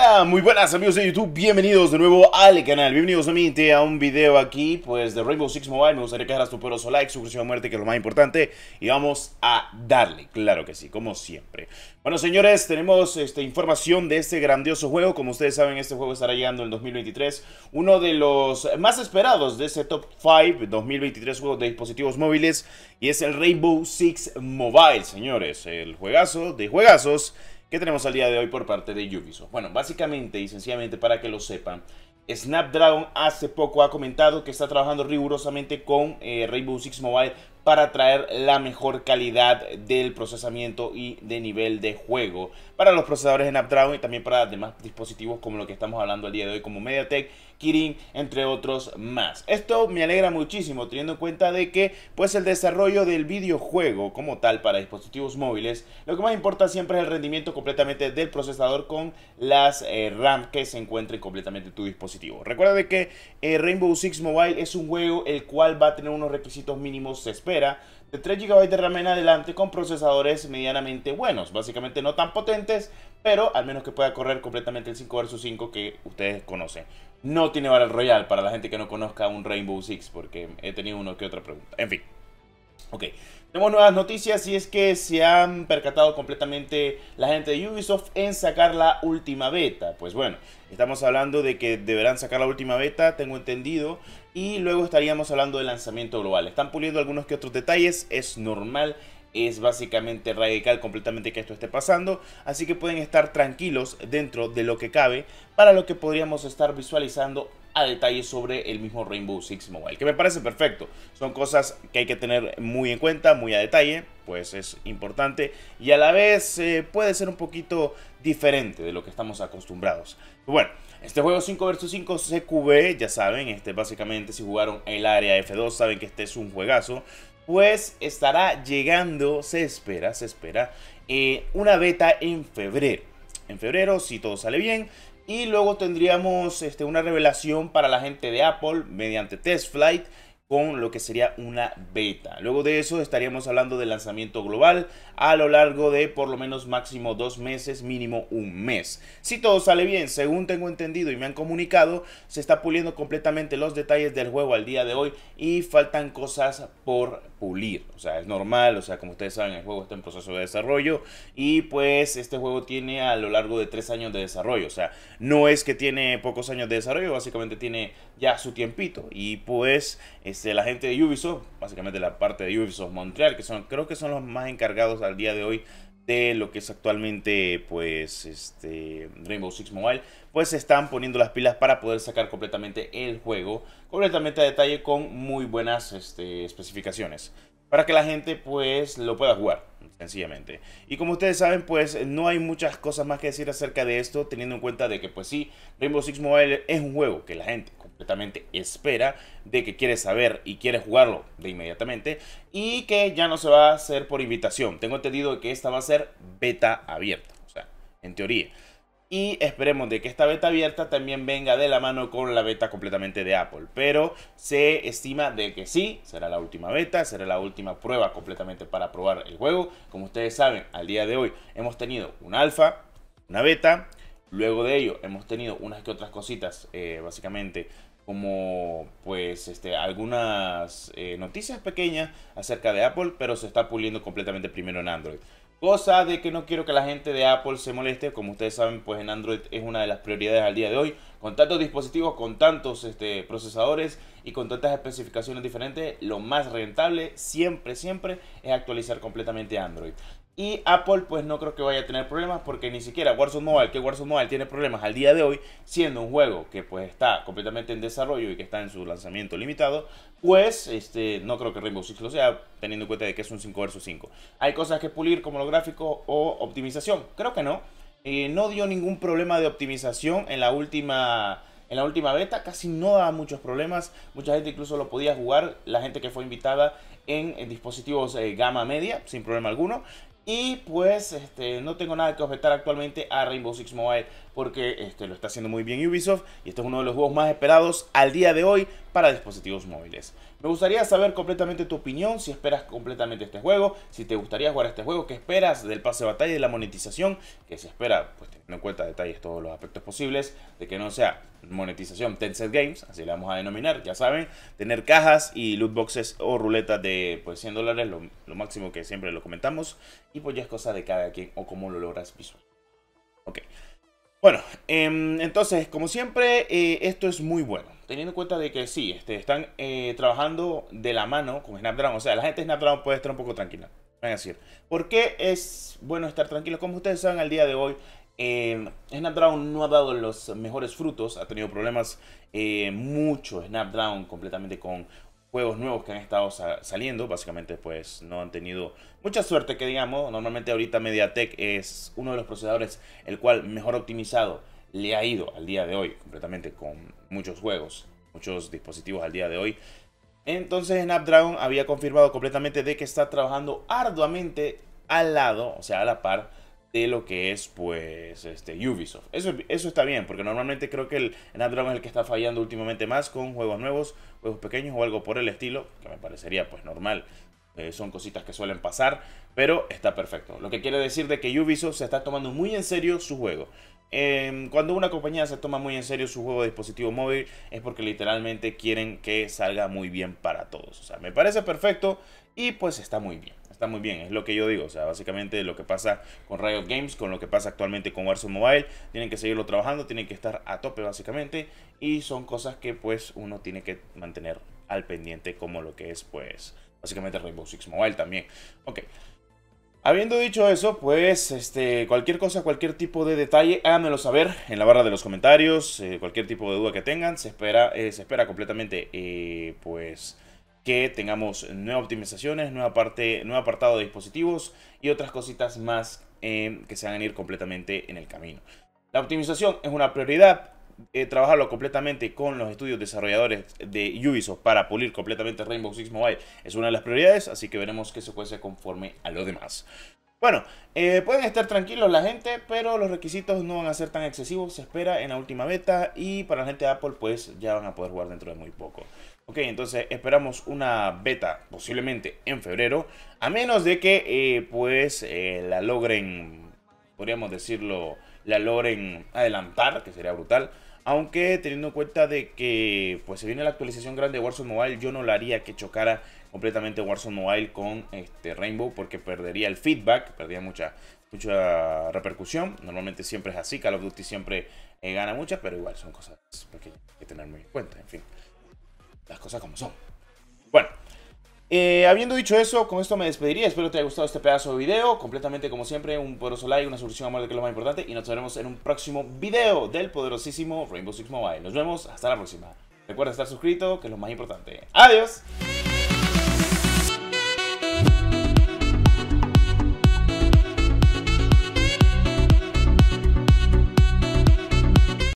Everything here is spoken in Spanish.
Hola, muy buenas amigos de YouTube, bienvenidos de nuevo al canal, bienvenidos nuevamente a un video aquí pues de Rainbow Six Mobile. Me gustaría que dejaras tu poderoso like, suscripción a muerte, que es lo más importante, y vamos a darle, claro que sí, como siempre. Bueno señores, tenemos información de este grandioso juego. Como ustedes saben, este juego estará llegando en 2023, uno de los más esperados de ese Top 5 2023 juegos de dispositivos móviles, y es el Rainbow Six Mobile, señores, el juegazo de juegazos que tenemos al día de hoy por parte de Ubisoft. Bueno, básicamente y sencillamente para que lo sepan, Snapdragon hace poco ha comentado que está trabajando rigurosamente con Rainbow Six Mobile para traer la mejor calidad del procesamiento y de nivel de juego para los procesadores Snapdragon y también para demás dispositivos como lo que estamos hablando el día de hoy, como MediaTek, Kirin, entre otros más. Esto me alegra muchísimo, teniendo en cuenta de que pues el desarrollo del videojuego como tal para dispositivos móviles, lo que más importa siempre es el rendimiento completamente del procesador con las RAM que se encuentren completamente en tu dispositivo. Recuerda de que Rainbow Six Mobile es un juego el cual va a tener unos requisitos mínimos, se espera, de 3 GB de RAM en adelante, con procesadores medianamente buenos, básicamente no tan potentes, pero al menos que pueda correr completamente el 5 vs 5 que ustedes conocen. No tiene Battle Royale para la gente que no conozca un Rainbow Six, porque he tenido uno que otra pregunta. En fin. Ok, tenemos nuevas noticias y es que se han percatado completamente la gente de Ubisoft en sacar la última beta. Pues bueno, estamos hablando de que deberán sacar la última beta, tengo entendido, y luego estaríamos hablando del lanzamiento global. Están puliendo algunos que otros detalles, es normal. Es básicamente radical completamente que esto esté pasando, así que pueden estar tranquilos dentro de lo que cabe para lo que podríamos estar visualizando a detalle sobre el mismo Rainbow Six Mobile, que me parece perfecto. Son cosas que hay que tener muy en cuenta, muy a detalle, pues es importante y a la vez puede ser un poquito diferente de lo que estamos acostumbrados. Bueno, este juego 5 vs 5 CQB, ya saben, básicamente si jugaron el área F2 saben que este es un juegazo. Pues estará llegando, se espera, una beta en febrero. En febrero, si todo sale bien. Y luego tendríamos una revelación para la gente de Apple mediante Test Flight, con lo que sería una beta. Luego de eso estaríamos hablando del lanzamiento global a lo largo de por lo menos máximo 2 meses, mínimo un mes. Si todo sale bien, según tengo entendido y me han comunicado, se está puliendo completamente los detalles del juego al día de hoy y faltan cosas por pulir. O sea, es normal, o sea, como ustedes saben, el juego está en proceso de desarrollo y pues este juego tiene a lo largo de 3 años de desarrollo. O sea, no es que tiene pocos años de desarrollo, básicamente tiene ya su tiempito. Y pues la gente de Ubisoft, básicamente la parte de Ubisoft Montreal, que creo que son los más encargados al día de hoy de lo que es actualmente pues Rainbow Six Mobile, pues se están poniendo las pilas para poder sacar completamente el juego completamente a detalle con muy buenas especificaciones para que la gente pues lo pueda jugar sencillamente. Y como ustedes saben, pues no hay muchas cosas más que decir acerca de esto, teniendo en cuenta de que pues sí, Rainbow Six Mobile es un juego que la gente completamente espera, de que quiere saber y quiere jugarlo de inmediatamente, y que ya no se va a hacer por invitación. Tengo entendido que esta va a ser beta abierta, o sea, en teoría. Y esperemos de que esta beta abierta también venga de la mano con la beta completamente de Apple. Pero se estima de que sí, será la última beta, será la última prueba completamente para probar el juego. Como ustedes saben, al día de hoy hemos tenido un alfa, una beta. Luego de ello hemos tenido unas que otras cositas, básicamente como pues algunas noticias pequeñas acerca de Apple, pero se está puliendo completamente primero en Android. Cosa de que no quiero que la gente de Apple se moleste. Como ustedes saben, pues en Android es una de las prioridades al día de hoy. Con tantos dispositivos, con tantos procesadores y con tantas especificaciones diferentes, lo más rentable siempre es actualizar completamente Android. Y Apple pues no creo que vaya a tener problemas, porque ni siquiera Warzone Mobile, que Warzone Mobile tiene problemas al día de hoy, siendo un juego que pues está completamente en desarrollo y que está en su lanzamiento limitado, pues no creo que Rainbow Six lo sea, teniendo en cuenta de que es un 5 vs 5. Hay cosas que pulir como los gráficos o optimización, creo que no. No dio ningún problema de optimización en la última beta, casi no daba muchos problemas. Mucha gente incluso lo podía jugar, la gente que fue invitada en dispositivos gama media, sin problema alguno. Y pues no tengo nada que objetar actualmente a Rainbow Six Mobile porque lo está haciendo muy bien Ubisoft y este es uno de los juegos más esperados al día de hoy para dispositivos móviles. Me gustaría saber completamente tu opinión, si esperas completamente este juego, si te gustaría jugar este juego, qué esperas del pase de batalla y de la monetización, que se espera, pues teniendo en cuenta detalles todos los aspectos posibles, de que no sea monetización Tencent Games, así le vamos a denominar, ya saben, tener cajas y loot boxes o ruletas de pues $100, lo máximo que siempre lo comentamos, y pues ya es cosa de cada quien o cómo lo logras visual. Ok. Bueno, entonces, como siempre, esto es muy bueno. Teniendo en cuenta de que sí, están trabajando de la mano con Snapdragon. O sea, la gente de Snapdragon puede estar un poco tranquila. Van a decir, ¿por qué es bueno estar tranquilo? Como ustedes saben, al día de hoy, Snapdragon no ha dado los mejores frutos. Ha tenido problemas mucho Snapdragon completamente con juegos nuevos que han estado saliendo. Básicamente, pues, no han tenido mucha suerte, que digamos. Normalmente ahorita MediaTek es uno de los procesadores el cual mejor optimizado le ha ido al día de hoy, completamente con muchos juegos, muchos dispositivos al día de hoy. Entonces Snapdragon había confirmado completamente de que está trabajando arduamente al lado, o sea, a la par de lo que es pues Ubisoft. Eso está bien, porque normalmente creo que el Snapdragon es el que está fallando últimamente más con juegos nuevos, juegos pequeños o algo por el estilo, que me parecería pues normal. Son cositas que suelen pasar, pero está perfecto. Lo que quiere decir de que Ubisoft se está tomando muy en serio su juego. Cuando una compañía se toma muy en serio su juego de dispositivo móvil es porque literalmente quieren que salga muy bien para todos. O sea, me parece perfecto y pues está muy bien. Está muy bien, es lo que yo digo. O sea, básicamente lo que pasa con Riot Games, con lo que pasa actualmente con Warzone Mobile, tienen que seguirlo trabajando, tienen que estar a tope básicamente. Y son cosas que pues uno tiene que mantener al pendiente, como lo que es pues básicamente Rainbow Six Mobile también. Ok. Habiendo dicho eso, pues cualquier cosa, cualquier tipo de detalle, háganmelo saber en la barra de los comentarios. Cualquier tipo de duda que tengan, se espera completamente pues que tengamos nuevas optimizaciones, nuevo apartado de dispositivos y otras cositas más que se van a ir completamente en el camino. La optimización es una prioridad. Trabajarlo completamente con los estudios desarrolladores de Ubisoft para pulir completamente Rainbow Six Mobile es una de las prioridades, así que veremos qué se cuece conforme a lo demás. Bueno, pueden estar tranquilos la gente, pero los requisitos no van a ser tan excesivos, se espera en la última beta, y para la gente de Apple pues ya van a poder jugar dentro de muy poco. Ok, entonces esperamos una beta posiblemente en febrero, a menos de que la logren, podríamos decirlo, la logren adelantar, que sería brutal. Aunque teniendo en cuenta de que pues se viene la actualización grande de Warzone Mobile, yo no la haría que chocara completamente Warzone Mobile con Rainbow, porque perdería el feedback, perdería mucha repercusión. Normalmente siempre es así, Call of Duty siempre gana muchas, pero igual son cosas que hay que tener muy en cuenta, en fin, las cosas como son. Bueno, habiendo dicho eso, con esto me despediría. Espero que te haya gustado este pedazo de video. Completamente como siempre, un poderoso like, una suscripción a muerte, que es lo más importante. Y nos veremos en un próximo video del poderosísimo Rainbow Six Mobile. Nos vemos, hasta la próxima. Recuerda estar suscrito, que es lo más importante. ¡Adiós!